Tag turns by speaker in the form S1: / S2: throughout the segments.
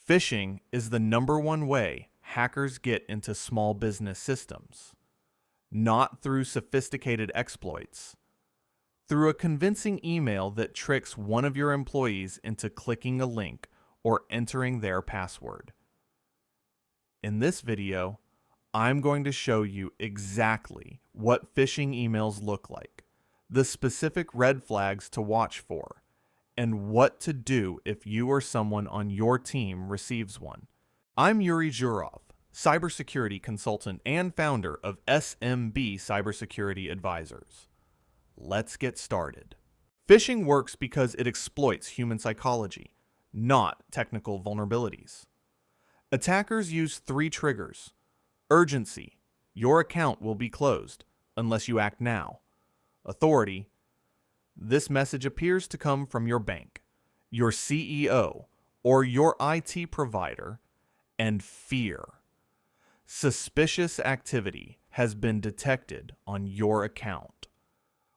S1: Phishing is the #1 way hackers get into small business systems, not through sophisticated exploits, through a convincing email that tricks one of your employees into clicking a link or entering their password. In this video, I'm going to show you exactly what phishing emails look like, the specific red flags to watch for, and what to do if you or someone on your team receives one. I'm Yuri Zhurov, cybersecurity consultant and founder of SMB Cybersecurity Advisors. Let's get started. Phishing works because it exploits human psychology, not technical vulnerabilities. Attackers use 3 triggers. Urgency, your account will be closed unless you act now. Authority, this message appears to come from your bank, your CEO, or your IT provider. And fear, suspicious activity has been detected on your account.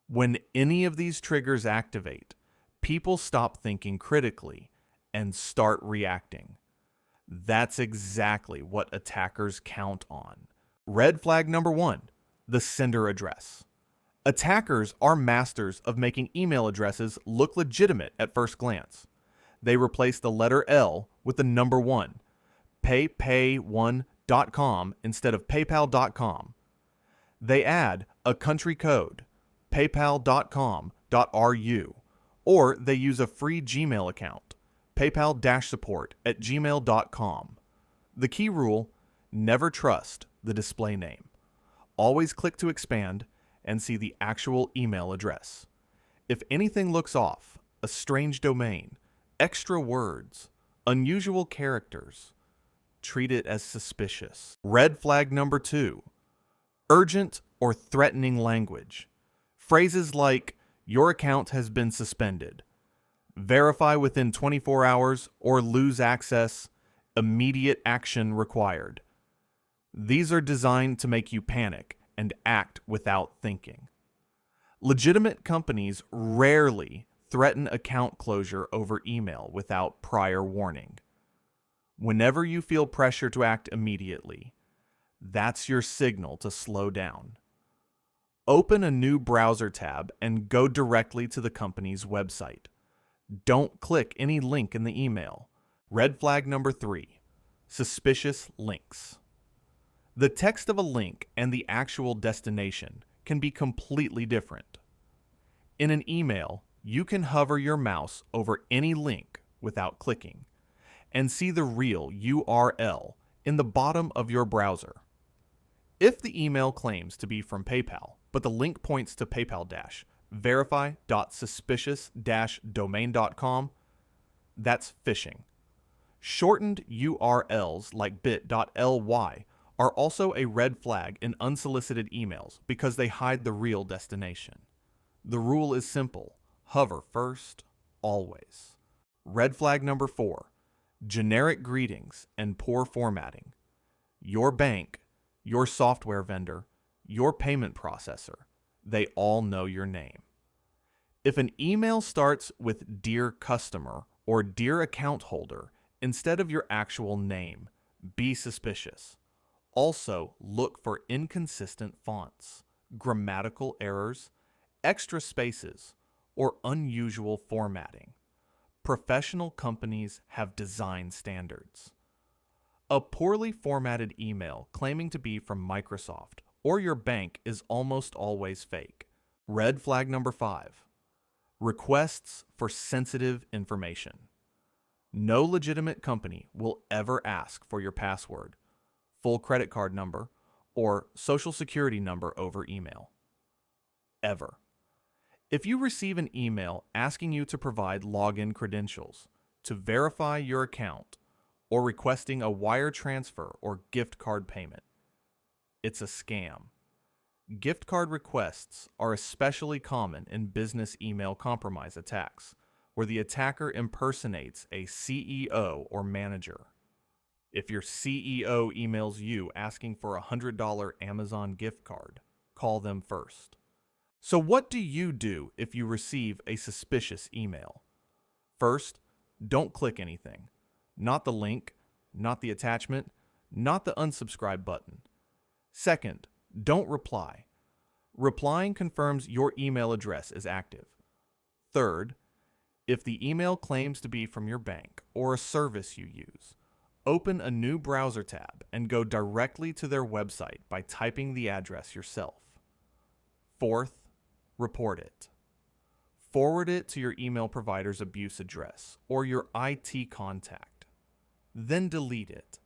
S1: When any of these triggers activate, people stop thinking critically and start reacting. That's exactly what attackers count on. Red flag #1, the sender address. Attackers are masters of making email addresses look legitimate at first glance. They replace the letter L with the number 1, paypay1.com instead of paypal.com. They add a country code, paypal.com.ru, or they use a free Gmail account, paypal-support@gmail.com. The key rule, never trust the display name. Always click to expand and see the actual email address. If anything looks off, a strange domain, extra words, unusual characters, treat it as suspicious. Red flag #2, urgent or threatening language. Phrases like, your account has been suspended, verify within 24 hours or lose access, immediate action required. These are designed to make you panic and act without thinking. Legitimate companies rarely threaten account closure over email without prior warning. Whenever you feel pressure to act immediately, that's your signal to slow down. Open a new browser tab and go directly to the company's website. Don't click any link in the email. Red flag #3, suspicious links. The text of a link and the actual destination can be completely different. In an email, you can hover your mouse over any link without clicking and see the real URL in the bottom of your browser. If the email claims to be from PayPal, but the link points to paypal.suspicious-domain.com, that's phishing. Shortened URLs like bit.ly are also a red flag in unsolicited emails because they hide the real destination. The rule is simple: hover first, always. Red flag #4, generic greetings and poor formatting. Your bank, your software vendor, your payment processor, they all know your name. If an email starts with "Dear Customer" or "Dear Account Holder" instead of your actual name, be suspicious. Also, look for inconsistent fonts, grammatical errors, extra spaces, or unusual formatting. Professional companies have design standards. A poorly formatted email claiming to be from Microsoft or your bank is almost always fake. Red flag #5, requests for sensitive information. No legitimate company will ever ask for your password, full credit card number, or social security number over email. Ever. If you receive an email asking you to provide login credentials, to verify your account, or requesting a wire transfer or gift card payment, it's a scam. Gift card requests are especially common in business email compromise attacks, where the attacker impersonates a CEO or manager. If your CEO emails you asking for a $100 Amazon gift card, call them first. So what do you do if you receive a suspicious email? First, don't click anything. Not the link, not the attachment, not the unsubscribe button. Second, don't reply. Replying confirms your email address is active. Third, if the email claims to be from your bank or a service you use, open a new browser tab and go directly to their website by typing the address yourself. Fourth, report it. Forward it to your email provider's abuse address or your IT contact. Then delete it.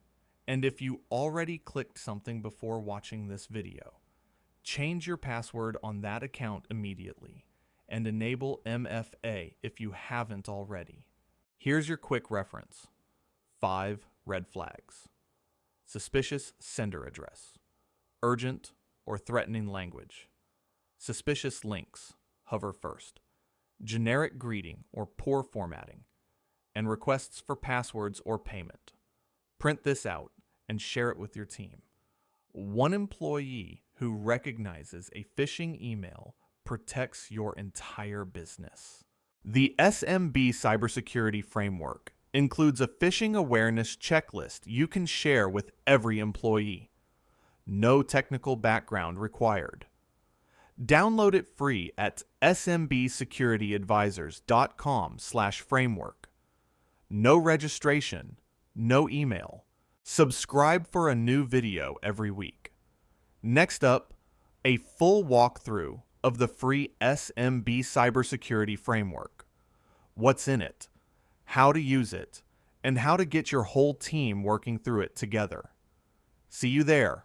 S1: And if you already clicked something before watching this video, change your password on that account immediately and enable MFA if you haven't already. Here's your quick reference. 5 red flags. Suspicious sender address. Urgent or threatening language. Suspicious links. Hover first. Generic greeting or poor formatting. And requests for passwords or payment. Print this out and share it with your team. One employee who recognizes a phishing email protects your entire business. The SMB Cybersecurity Framework includes a phishing awareness checklist you can share with every employee. No technical background required. Download it free at smbsecurityadvisors.com/framework. No registration, no email. Subscribe for a new video every week. Next up, a full walkthrough of the free SMB Cybersecurity Framework. What's in it, how to use it, and how to get your whole team working through it together. See you there.